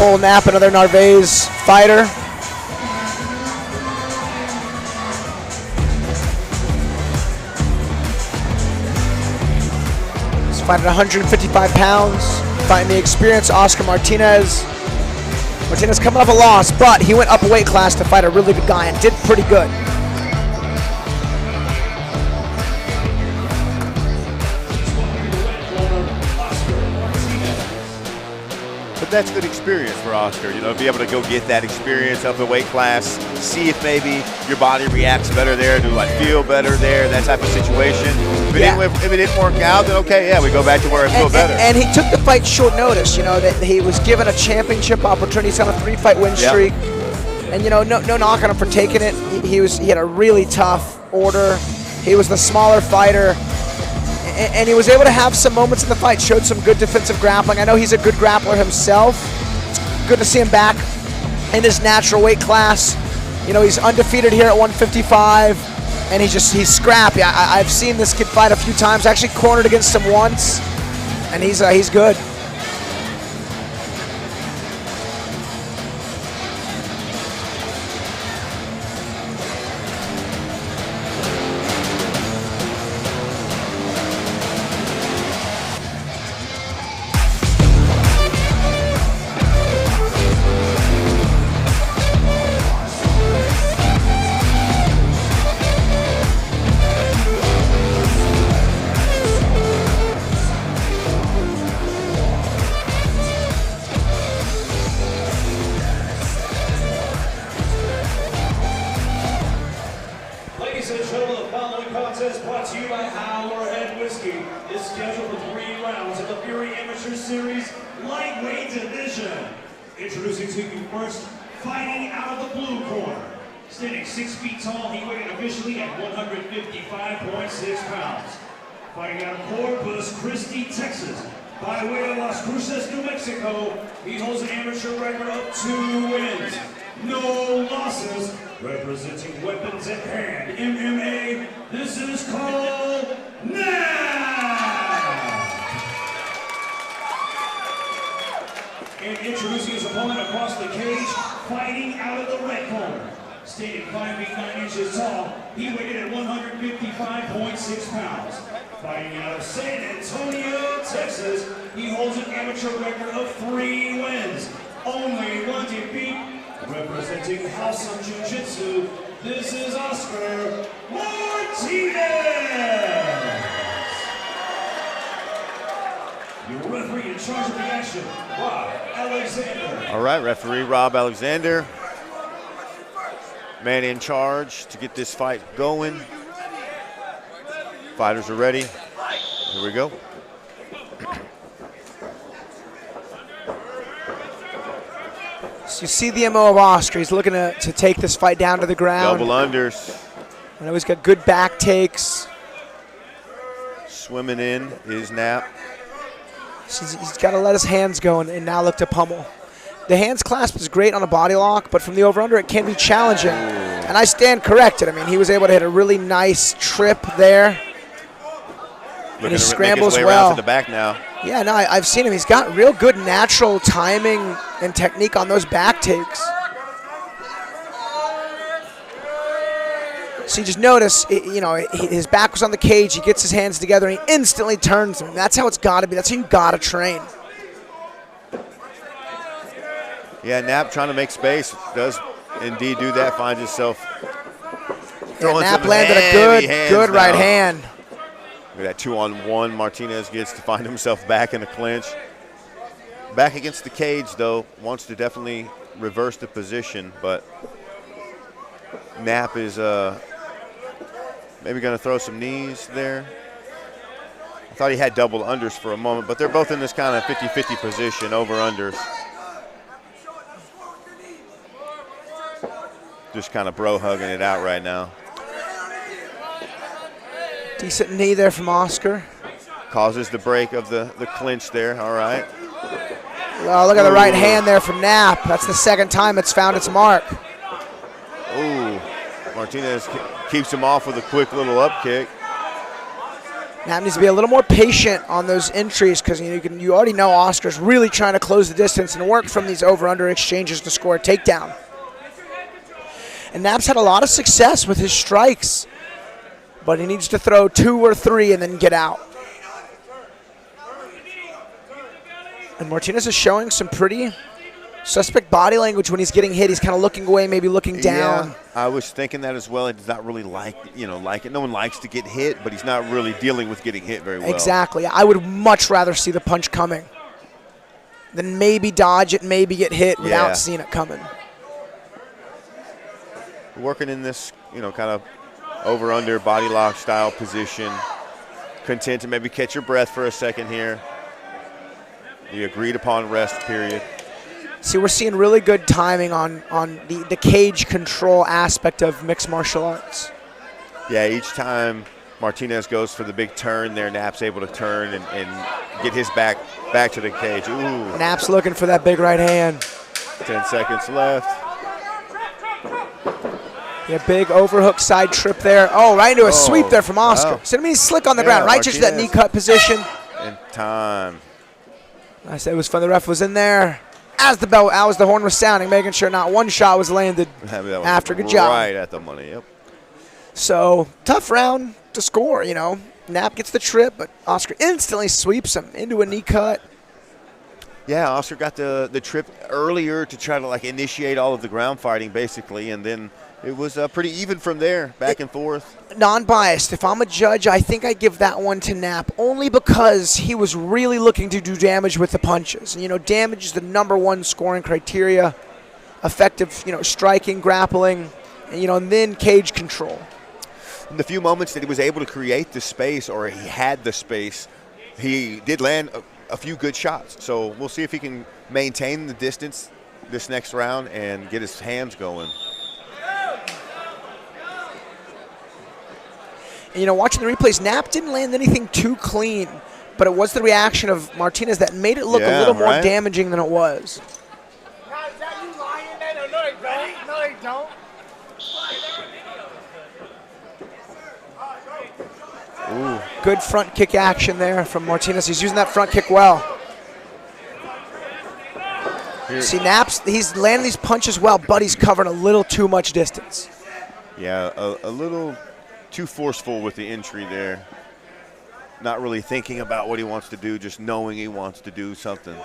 Cole Knapp, another Narvaez fighter. He's fighting 155 pounds, fighting the experienced Oscar Martinez. Martinez coming off a loss, but he went up a weight class to fight a really good guy and did pretty good. But that's good experience for Oscar, you know, be able to go get that experience of the weight class, see if maybe your body reacts better there, do I feel better there, that type of situation. If it didn't work out, then okay, yeah, we go back to where I feel better. And he took the fight short notice, you know, that he was given a championship opportunity. He's on a 3-fight win streak. And, you know, no knock on him for taking it. He had a really tough order. He was the smaller fighter. And he was able to have some moments in the fight, showed some good defensive grappling. I know he's a good grappler himself. It's good to see him back in his natural weight class. You know, he's undefeated here at 155, and he's scrappy. I've seen this kid fight a few times. I actually cornered against him once, and he's good. Brought to you by Howlerhead Whiskey is scheduled for 3 rounds in the Fury Amateur Series lightweight division. Introducing to you first, fighting out of the blue corner. Standing 6 feet tall, he weighed officially at 155.6 pounds. Fighting out of Corpus Christi, Texas. By way of Las Cruces, New Mexico, he holds an amateur record of 2 wins, no losses. Representing weapons at hand, MMA, this is called Knapp! And introducing his opponent across the cage, fighting out of the red corner. Standing 5 feet 9 inches tall, he weighed in at 155.6 pounds. Fighting out of San Antonio, Texas, he holds an amateur record of 3 wins, only 1 defeat. Representing House of Jiu-Jitsu, this is Oscar Martinez! Your referee in charge of the action, Rob Alexander. All right, referee Rob Alexander. Man in charge to get this fight going. Fighters are ready. Here we go. So you see the MO of Oscar. He's looking to take this fight down to the ground. Double unders. I know he's got good back takes. Swimming in is Knapp. So he's got to let his hands go and now look to pummel. The hands clasp is great on a body lock, but from the over-under it can be challenging. Ooh. And I stand corrected. I mean, he was able to hit a really nice trip there. And he scrambles well. To the back now. Yeah, no, I've seen him. He's got real good natural timing and technique on those back takes. So you just notice, you know, his back was on the cage. He gets his hands together and he instantly turns them. That's how it's got to be. That's how you got to train. Yeah, Knapp trying to make space. Does indeed do that. Finds himself throwing Knapp some landed a good right hand. Look at that 2-on-1 Martinez gets to find himself back in the clinch. Back against the cage, though, wants to definitely reverse the position, but Knapp is maybe going to throw some knees there. I thought he had double unders for a moment, but they're both in this kind of 50-50 position, over-unders. Just kind of bro-hugging it out right now. Decent knee there from Oscar. Causes the break of the clinch there, all right. Oh, look at the right hand there from Knapp. That's the second time it's found its mark. Ooh, Martinez keeps him off with a quick little up kick. Knapp needs to be a little more patient on those entries because you already know Oscar's really trying to close the distance and work from these over-under exchanges to score a takedown. And Knapp's had a lot of success with his strikes, but he needs to throw 2 or 3 and then get out. And Martinez is showing some pretty suspect body language when he's getting hit. He's kind of looking away, maybe looking down. Yeah, I was thinking that as well. He does not really like it. No one likes to get hit, but he's not really dealing with getting hit very well. Exactly. I would much rather see the punch coming than maybe dodge it, maybe get hit without seeing it coming. Working in this, kind of over-under body lock style position. Content to maybe catch your breath for a second here. The agreed upon rest period. See, we're seeing really good timing on the cage control aspect of mixed martial arts. Yeah, each time Martinez goes for the big turn there, Knapp's able to turn and get his back to the cage. Ooh. Knapp's looking for that big right hand. 10 seconds left. Yeah, big overhook side trip there. Oh, right into a sweep there from Oscar. Wow. So he's slick on the ground, right Martinez. to that knee cut position. In time. I said it was fun. The ref was in there. As the horn was sounding, making sure not one shot was landed after. Good job. Right at the money, yep. So, tough round to score, Knapp gets the trip, but Oscar instantly sweeps him into a knee cut. Yeah, Oscar got the trip earlier to try to, initiate all of the ground fighting, basically, and then it was pretty even from there, back and forth. Non-biased. If I'm a judge, I think I give that one to Knapp, only because he was really looking to do damage with the punches. Damage is the #1 scoring criteria. Effective, striking, grappling, and then cage control. In the few moments that he was able to create the space, or he had the space, he did land a few good shots. So we'll see if he can maintain the distance this next round and get his hands going. And, watching the replays, Knapp didn't land anything too clean, but it was the reaction of Martinez that made it look a little more damaging than it was. Now, is that you lying there? No, they don't. No, they don't. Ooh. Good front kick action there from Martinez. He's using that front kick well. See, he's landing these punches well, but he's covering a little too much distance. Yeah, a little too forceful with the entry there. Not really thinking about what he wants to do, just knowing he wants to do something.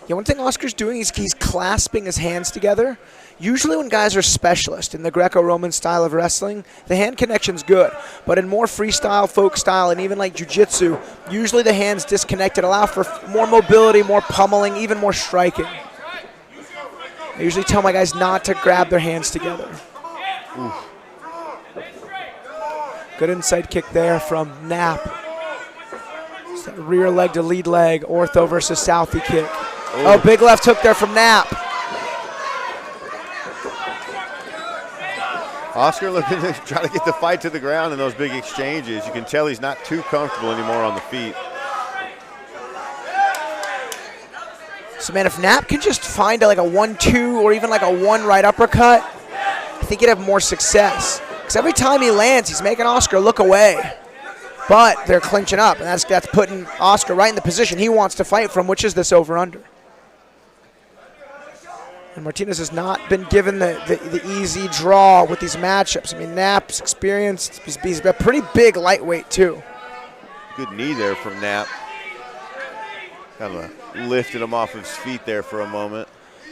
Yeah, one thing Oscar's doing is he's clasping his hands together. Usually when guys are specialists in the Greco-Roman style of wrestling, the hand connection's good. But in more freestyle, folk style, and even like jiu-jitsu, usually the hands disconnected allow for more mobility, more pummeling, even more striking. I usually tell my guys not to grab their hands together. Ooh. Good inside kick there from Knapp. It's that rear leg to lead leg, ortho versus Southie kick. Ooh. Oh, big left hook there from Knapp. Oscar looking to try to get the fight to the ground in those big exchanges. You can tell he's not too comfortable anymore on the feet. So, man, if Knapp can just find like a 1-2 or even like a 1 right uppercut, I think he'd have more success. Because every time he lands, he's making Oscar look away. But they're clinching up, and that's putting Oscar right in the position he wants to fight from, which is this over-under. And Martinez has not been given the easy draw with these matchups. I mean, Knapp's experienced. He's a pretty big lightweight, too. Good knee there from Knapp. Kind of lifted him off his feet there for a moment.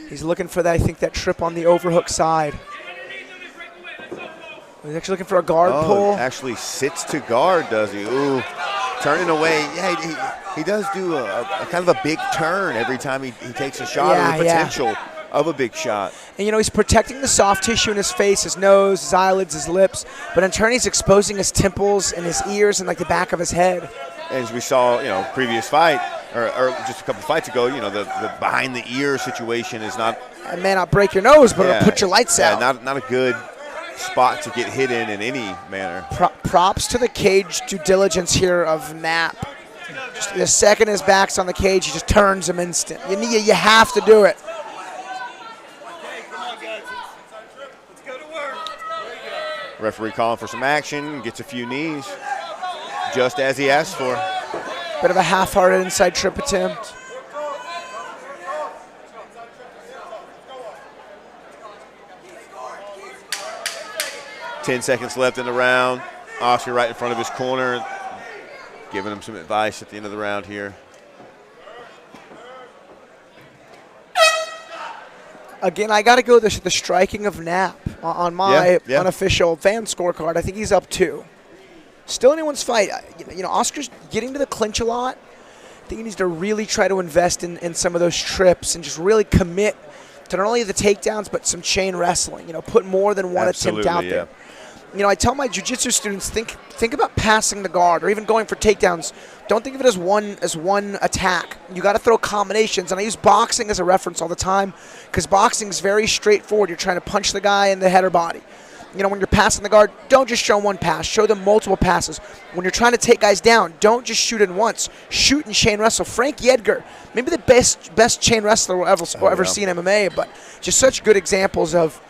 He's looking for that, I think, that trip on the overhook side. He's actually looking for a guard pull. Actually sits to guard, does he? Ooh, turning away. Yeah, he does do a kind of a big turn every time he takes a shot, or the potential of a big shot. And, he's protecting the soft tissue in his face, his nose, his eyelids, his lips. But in turn, he's exposing his temples and his ears and, like, the back of his head. As we saw, previous fight, or just a couple fights ago, the behind the ear situation is not. It may not break your nose, but it'll put your lights out. Not a good spot to get hit in any manner. Props to the cage due diligence here of Knapp. Just the second his back's on the cage, he just turns him instant. You have to do it. Referee calling for some action, gets a few knees, just as he asked for. Bit of a half-hearted inside trip attempt. Ten seconds left in the round. Oscar right in front of his corner, giving him some advice at the end of the round here. Again, I got to go the striking of Knapp on my unofficial fan scorecard. I think he's up 2. Still anyone's fight. You know, Oscar's getting to the clinch a lot. I think he needs to really try to invest in some of those trips and just really commit to not only the takedowns but some chain wrestling. You know, put more than one attempt out there. You know, I tell my jiu-jitsu students, think about passing the guard or even going for takedowns. Don't think of it as one attack. You got to throw combinations, and I use boxing as a reference all the time because boxing is very straightforward. You're trying to punch the guy in the head or body. You know, when you're passing the guard, don't just show one pass. Show them multiple passes. When you're trying to take guys down, don't just shoot in once. Shoot and chain wrestle. Frankie Edgar, maybe the best chain wrestler we'll ever see in MMA, but just such good examples of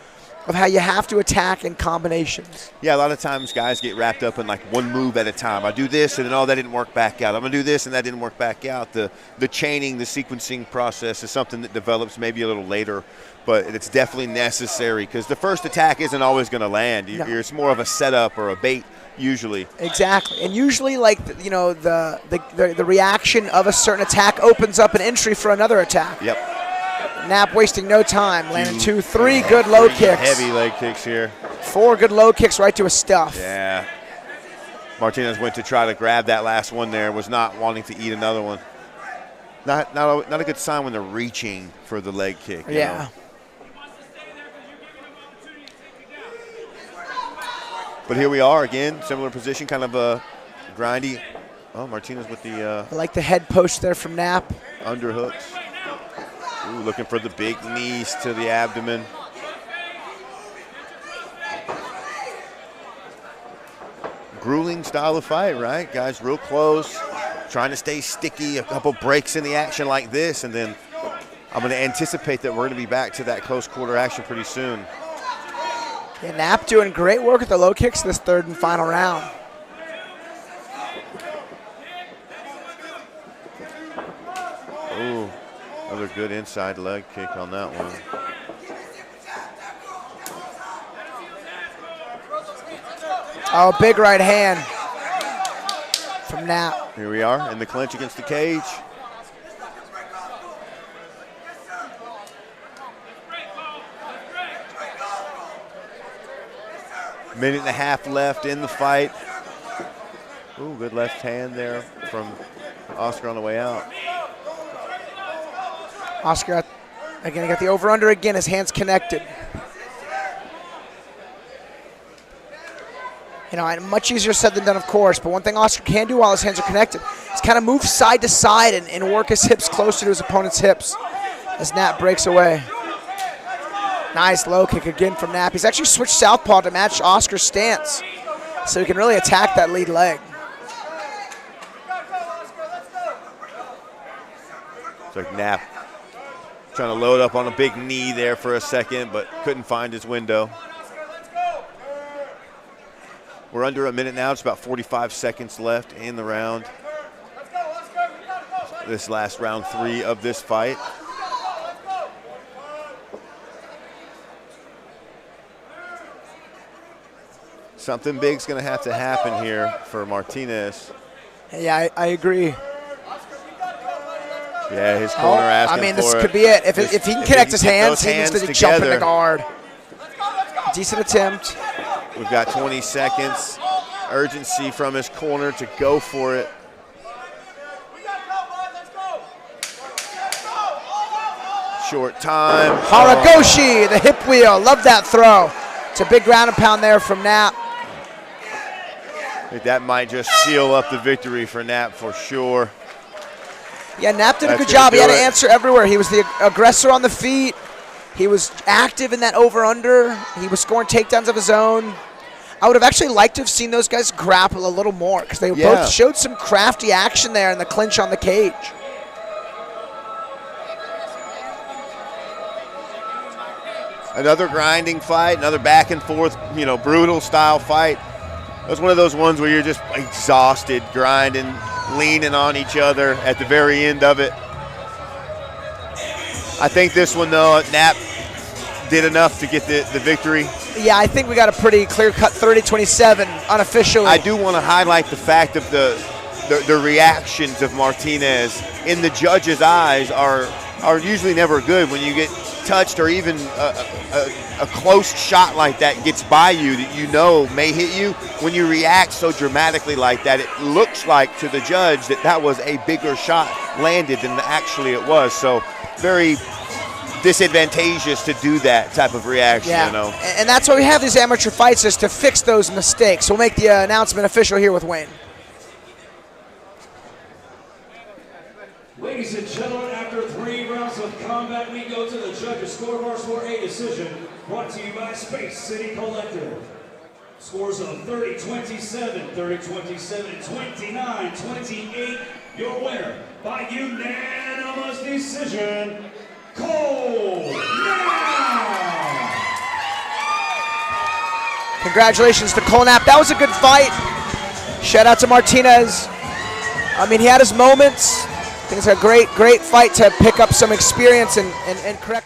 how you have to attack in combinations. Yeah, a lot of times guys get wrapped up in like one move at a time. I do this, and then, oh, that didn't work back out. I'm going to do this, and that didn't work back out. The chaining, the sequencing process is something that develops maybe a little later, but it's definitely necessary because the first attack isn't always going to land. No. It's more of a setup or a bait usually. Exactly, and usually, like, you know, the reaction of a certain attack opens up an entry for another attack. Yep. Knapp wasting no time, landing 2, 3 good low kicks. Heavy leg kicks here. 4 good low kicks right to his stuff. Yeah. Martinez went to try to grab that last one there, was not wanting to eat another one. Not a good sign when they're reaching for the leg kick. Yeah. But here we are again, similar position, kind of a grindy. Oh, Martinez with the I like the head post there from Knapp. Underhooks. Ooh, looking for the big knees to the abdomen. Grueling style of fight, right? Guys real close, trying to stay sticky, a couple breaks in the action like this, and then I'm going to anticipate that we're going to be back to that close quarter action pretty soon. Yeah, Knapp doing great work with the low kicks this third and final round. Ooh. Another good inside leg kick on that one. Oh, big right hand from Knapp. Here we are in the clinch against the cage. Minute and a half left in the fight. Ooh, good left hand there from Oscar on the way out. Oscar, again, he got the over-under again, his hands connected. You know, much easier said than done, of course, but one thing Oscar can do while his hands are connected is kind of move side to side and work his hips closer to his opponent's hips as Knapp breaks away. Nice low kick again from Knapp. He's actually switched southpaw to match Oscar's stance, so he can really attack that lead leg. It's like Knapp trying to load up on a big knee there for a second, but couldn't find his window. We're under a minute now. It's about 45 seconds left in the round. This last round 3 of this fight. Something big's going to have to happen here for Martinez. Yeah, I agree. Yeah, his corner asking for it. I mean, this could be it. If he can connect his hands, he needs to jump in the guard. Decent attempt. We've got 20 seconds. Urgency from his corner to go for it. Short time. Haragoshi, the hip wheel. Love that throw. It's a big ground and pound there from Knapp. I think that might just seal up the victory for Knapp for sure. Yeah, Knapp did a good job. He had to answer everywhere. He was the aggressor on the feet. He was active in that over-under. He was scoring takedowns of his own. I would have actually liked to have seen those guys grapple a little more because they both showed some crafty action there in the clinch on the cage. Another grinding fight, another back and forth, brutal style fight. It was one of those ones where you're just exhausted, grinding, leaning on each other at the very end of it. I think this one, though, Knapp did enough to get the victory. Yeah, I think we got a pretty clear-cut 30-27 unofficially. I do want to highlight the fact of the reactions of Martinez in the judge's eyes are usually never good when you get touched, or even a close shot like that gets by you that may hit you. When you react so dramatically like that, it looks like to the judge that was a bigger shot landed than actually it was. So very disadvantageous to do that type of reaction. And that's why we have these amateur fights, is to fix those mistakes. We'll make the announcement official here with Wayne. Ladies and gentlemen, after 3 rounds of combat, we go to the judges' scorecards for a decision brought to you by Space City Collective. Scores of 30-27, 30-27, 29-28. Your winner by unanimous decision, Knapp. Congratulations to Knapp. That was a good fight. Shout out to Martinez. I mean, he had his moments. I think it's a great fight to pick up some experience and correct some